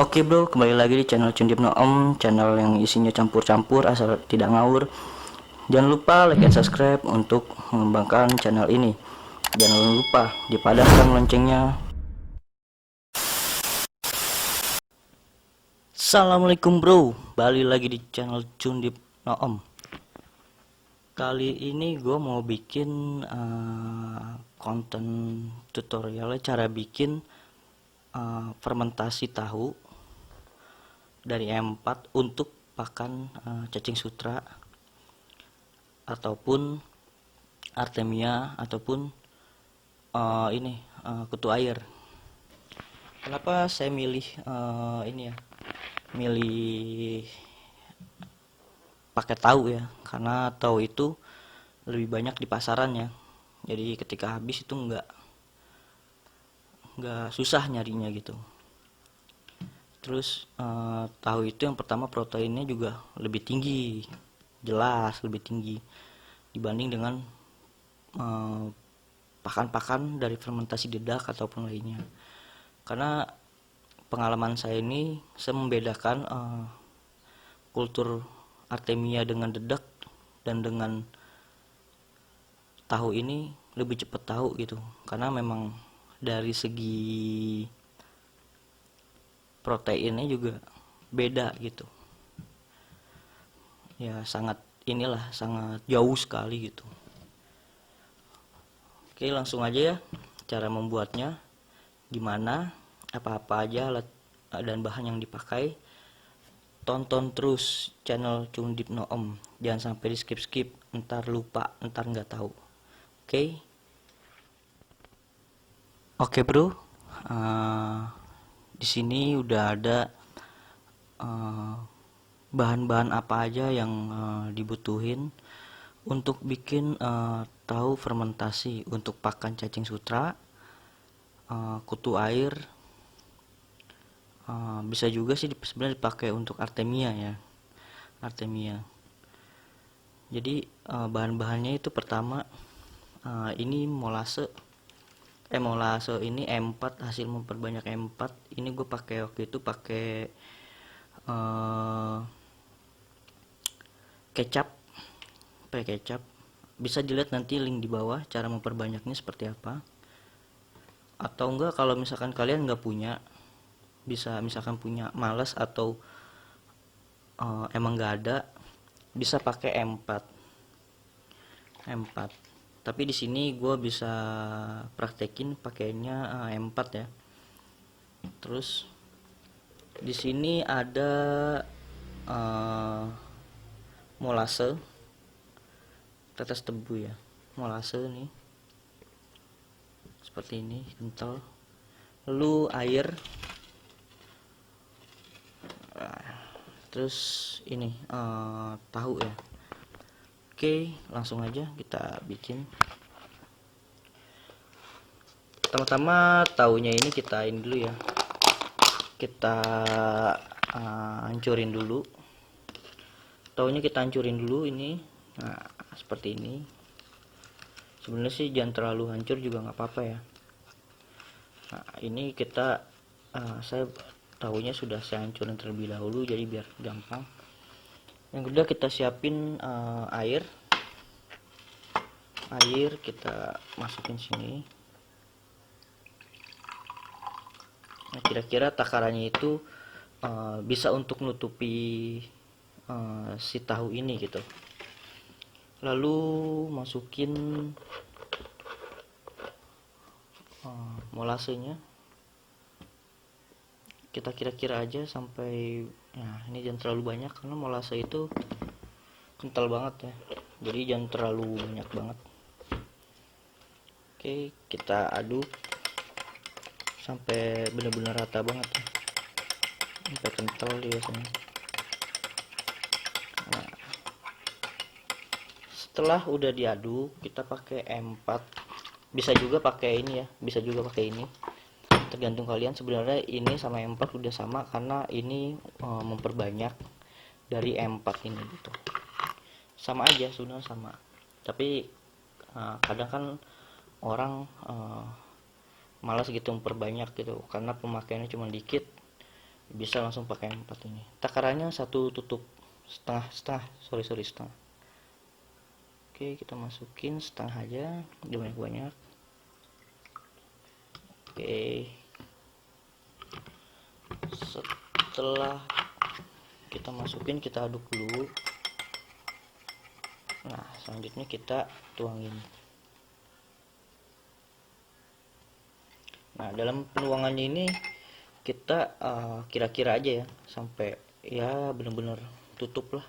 Oke bro, kembali lagi di channel Cundip Noom, channel yang isinya campur-campur asal tidak ngawur. Jangan lupa like dan subscribe untuk mengembangkan channel ini. Jangan lupa dipadamkan loncengnya. Assalamualaikum bro, balik lagi di channel Cundip Noom. Kali ini gue mau bikin konten tutorialnya cara bikin fermentasi tahu dari M4 untuk pakan cacing sutra ataupun artemia ataupun kutu air. Kenapa saya milih milih pakai tahu ya, karena tahu itu lebih banyak di pasaran ya, jadi ketika habis itu nggak susah nyarinya gitu. Terus tahu itu yang pertama proteinnya juga lebih tinggi, jelas lebih tinggi dibanding dengan pakan-pakan dari fermentasi dedak ataupun lainnya. Karena pengalaman saya ini, saya membedakan kultur artemia dengan dedak dan dengan tahu ini lebih cepat tahu gitu, karena memang dari segi proteinnya juga beda gitu ya, sangat jauh sekali gitu. Oke, langsung aja ya cara membuatnya gimana, apa-apa aja alat dan bahan yang dipakai. Tonton terus channel Cundip Noom, jangan sampai di skip, ntar lupa, ntar nggak tahu. Oke bro, di sini udah ada bahan-bahan apa aja yang dibutuhin untuk bikin tahu fermentasi untuk pakan cacing sutra, kutu air, bisa juga sih sebenarnya dipakai untuk artemia ya, artemia. Jadi bahan-bahannya itu pertama ini molase ini M4, hasil memperbanyak M4. Ini gue pakai waktu itu pakai kecap, bisa dilihat nanti link di bawah cara memperbanyaknya seperti apa. Atau enggak, kalau misalkan kalian nggak punya, bisa misalkan punya malas atau emang nggak ada, bisa pakai M4. Tapi di sini gue bisa praktekin pakainya M4 ya. Terus di sini ada molase, tetes tebu ya, molase nih seperti ini, kental. Lalu air, terus ini tahu ya. Oke, langsung aja kita bikin. Pertama-tama tahunya ini kita ini dulu ya, kita hancurin dulu tahunya, kita hancurin dulu ini. Nah, seperti ini. Sebenarnya sih jangan terlalu hancur juga nggak apa-apa ya. Nah, ini kita saya tahunya sudah saya hancurin terlebih dahulu, jadi biar gampang. Yang kedua, kita siapin air kita masukin sini. Nah, kira-kira takarannya itu bisa untuk nutupi si tahu ini gitu. Lalu masukin molasenya, kita kira-kira aja sampai, nah ini jangan terlalu banyak karena molase itu kental banget ya, jadi jangan terlalu banyak banget. Oke, kita aduk sampai benar-benar rata banget ya, sampai kental biasanya. Nah, setelah udah diaduk, kita pakai M4, bisa juga pakai ini ya, bisa juga pakai ini, tergantung kalian. Sebenarnya ini sama M4 udah sama, karena ini memperbanyak dari M4 ini gitu, sama aja sebenarnya sama. Tapi kadang kan orang malas gitu memperbanyak gitu, karena pemakaiannya cuma dikit, bisa langsung pakai 4 ini. Takarannya satu tutup setengah. Oke, kita masukin setengah aja, jangan banyak. Oke, setelah kita masukin, kita aduk dulu. Nah, selanjutnya kita tuangin. Nah, dalam penuangannya ini kita kira-kira aja ya, sampai ya bener-bener tutup lah.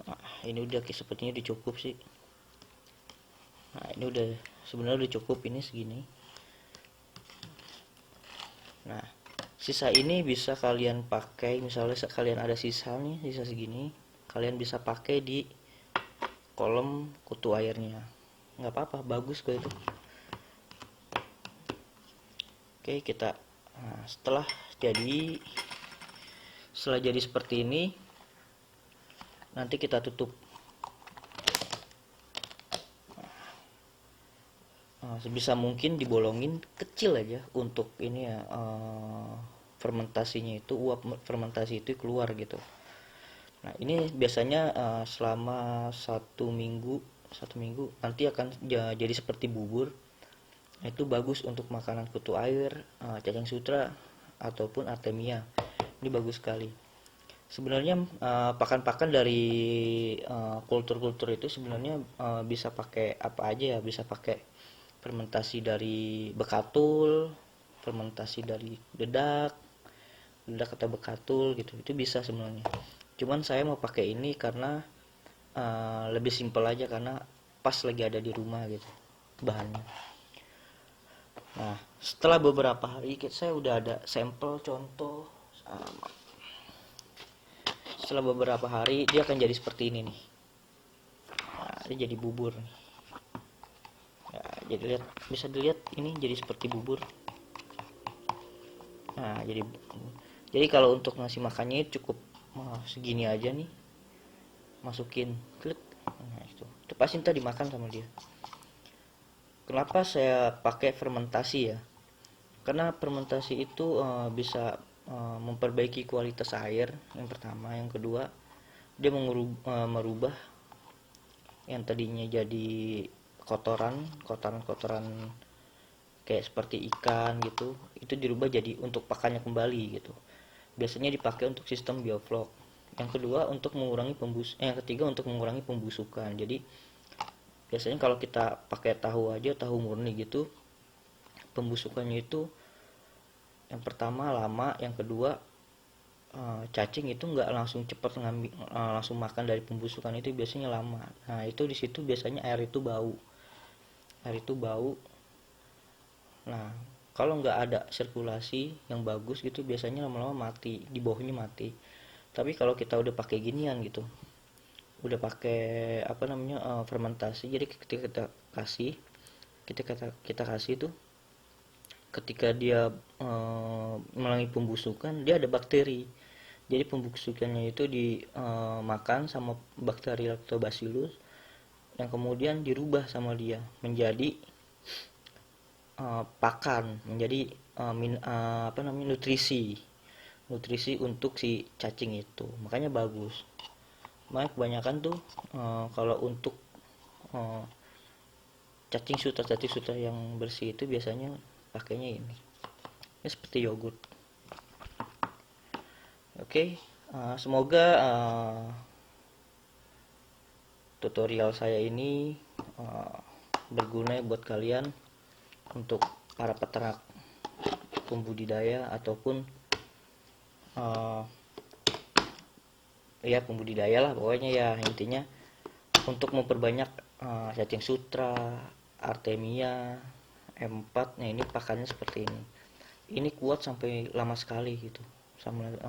Nah, ini udah sepertinya udah cukup sih. Nah, ini udah sebenarnya udah cukup, ini segini. Nah, sisa ini bisa kalian pakai, misalnya kalian ada sisa nih, sisa segini, kalian bisa pakai di kolom kutu airnya. Nggak apa-apa, bagus kok itu. Oke, kita setelah jadi seperti ini, nanti kita tutup. Sebisa mungkin dibolongin kecil aja untuk ini ya, fermentasinya itu, uap fermentasi itu keluar gitu. Nah, ini biasanya selama satu minggu nanti akan jadi seperti bubur. Itu bagus untuk makanan kutu air, cacing sutra ataupun artemia. Ini bagus sekali. Sebenarnya pakan-pakan dari kultur-kultur itu sebenarnya bisa pakai apa aja ya, bisa pakai fermentasi dari bekatul, fermentasi dari dedak atau bekatul gitu, itu bisa sebenarnya. Cuman saya mau pakai ini karena lebih simpel aja, karena pas lagi ada di rumah gitu bahannya. Nah, setelah beberapa hari saya udah ada sampel contoh. Setelah beberapa hari dia akan jadi seperti ini nih. Nah, dia jadi bubur. Nah, bisa dilihat ini jadi seperti bubur. Nah, jadi kalau untuk nasi makannya cukup segini aja nih. Masukin, klik. Nah, itu pasti ntar dimakan sama dia. Kenapa saya pakai fermentasi ya? Karena fermentasi itu bisa memperbaiki kualitas air, yang pertama. Yang kedua, dia merubah yang tadinya jadi kotoran kayak seperti ikan gitu, itu dirubah jadi untuk pakannya kembali gitu. Biasanya dipakai untuk sistem bioflok. Yang kedua untuk mengurangi yang ketiga untuk mengurangi pembusukan. Jadi biasanya kalau kita pakai tahu murni gitu, pembusukannya itu yang pertama lama, yang kedua cacing itu nggak langsung cepat langsung makan dari pembusukan, itu biasanya lama. Nah, itu di situ biasanya air itu bau. Nah, kalau nggak ada sirkulasi yang bagus gitu, biasanya lama-lama mati, di bawahnya mati. Tapi kalau kita udah pakai ginian gitu, udah pakai fermentasi, jadi ketika kita kasih tuh, ketika dia melalui pembusukan, dia ada bakteri. Jadi pembusukannya itu dimakan sama bakteri lactobacillus, yang kemudian dirubah sama dia menjadi pakan, menjadi nutrisi untuk si cacing itu. Makanya bagus. Makanya kebanyakan tuh kalau untuk cacing sutra yang bersih itu biasanya pakainya ini seperti yogurt. Oke, semoga tutorial saya ini berguna buat kalian, untuk para peternak pembudidaya ataupun ya pembudidaya lah pokoknya ya, intinya untuk memperbanyak cacing sutra, artemia, M4. Nah, ini pakannya seperti ini kuat sampai lama sekali gitu, sampai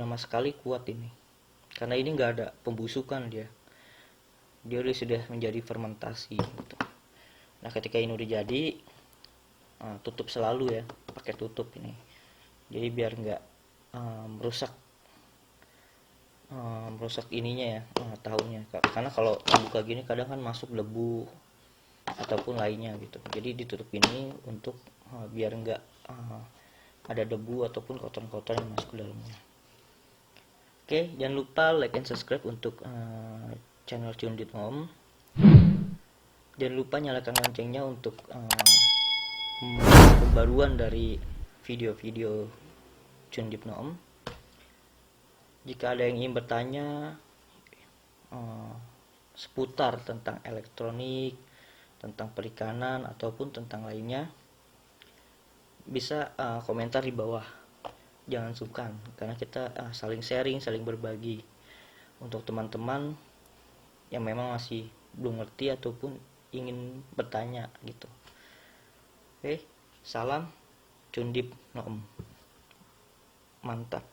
lama sekali kuat ini, karena ini nggak ada pembusukan, dia sudah menjadi fermentasi gitu. Nah, ketika ini udah jadi, tutup selalu ya, pakai tutup ini, jadi biar nggak merusak ininya ya, tahunya. Karena kalau buka gini kadang kan masuk debu ataupun lainnya gitu, jadi ditutup ini untuk biar nggak ada debu ataupun kotoran-kotoran yang masuk ke dalamnya. Oke, jangan lupa like and subscribe untuk channel Cundip Om. Jangan lupa nyalakan loncengnya untuk pembaruan dari video-video Cundip Om. Jika ada yang ingin bertanya seputar tentang elektronik, tentang perikanan ataupun tentang lainnya, bisa komentar di bawah. Jangan sungkan, karena kita saling sharing, saling berbagi untuk teman-teman yang memang masih belum ngerti ataupun ingin bertanya gitu. Oke, salam Cundip Om. Mantap.